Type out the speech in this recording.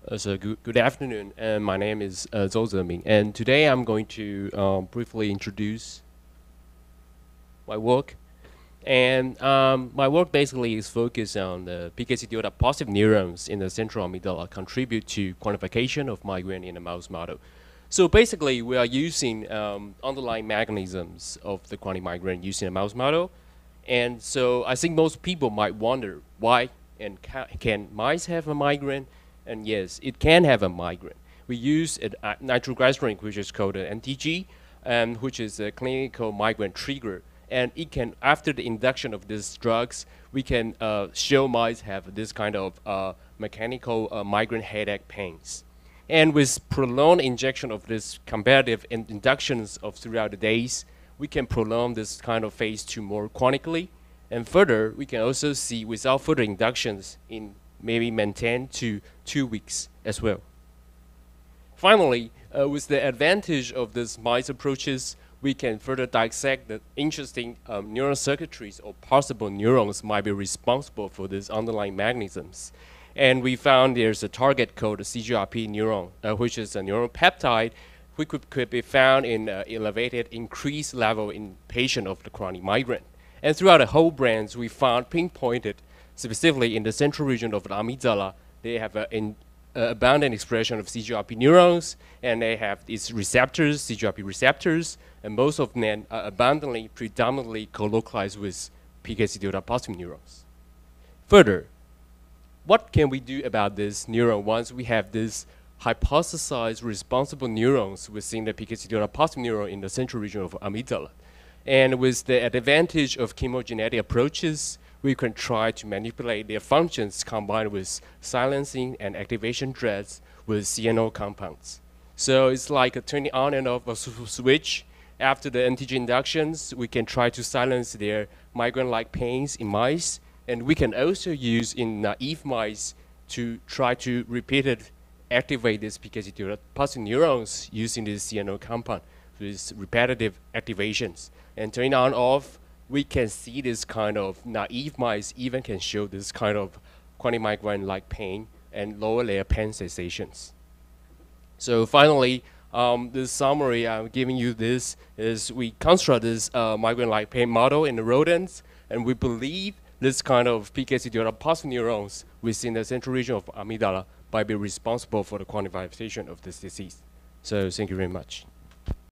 Good afternoon, and my name is 周则明, and today I'm going to briefly introduce my work. And my work basically is focused on the PKC delta positive neurons in the central amygdala contribute to quantification of migraine in a mouse model. So basically, we are using underlying mechanisms of the chronic migraine using a mouse model. And so I think most people might wonder why and can mice have a migraine? And yes, it can have a migraine. We use nitroglycerin, which is called an NTG, which is a clinical migraine trigger. And it can, after the induction of these drugs, we can show mice have this kind of mechanical migraine headache pains. And with prolonged injection of this comparative inductions of throughout the days, we can prolong this kind of phase 2 more chronically. And further, we can also see without further inductions in maybe maintain to 2 weeks as well. Finally, with the advantage of these mice approaches, we can further dissect the interesting neural circuitries or possible neurons might be responsible for these underlying mechanisms. And we found there's a target called the CGRP neuron, which is a neuropeptide, which could be found in elevated increased level in patient of the chronic migraine. And throughout the whole brain, we found pinpointed specifically in the central region of the amygdala, they have an abundant expression of CGRP neurons, and they have these receptors, CGRP receptors, and most of them are abundantly, predominantly co-localized with PKC delta positive neurons. Further, what can we do about this neuron once we have this hypothesized responsible neurons within the PKC delta positive neuron in the central region of amygdala? And with the advantage of chemogenetic approaches, we can try to manipulate their functions combined with silencing and activation threads with CNO compounds. So it's like a turning on and off a switch. After the NTG inductions, we can try to silence their migraine-like pains in mice, and we can also use in naive mice to try to repeatedly activate these PKC delta positive neurons using this CNO compound with repetitive activations. And turning on off, we can see this kind of naive mice even can show this kind of chronic migraine-like pain and lower layer pain sensations. So finally, this summary I'm giving you this is we construct this migraine-like pain model in the rodents, and we believe this kind of PKC delta positive neurons within the central region of amygdala might be responsible for the quantification of this disease. So thank you very much.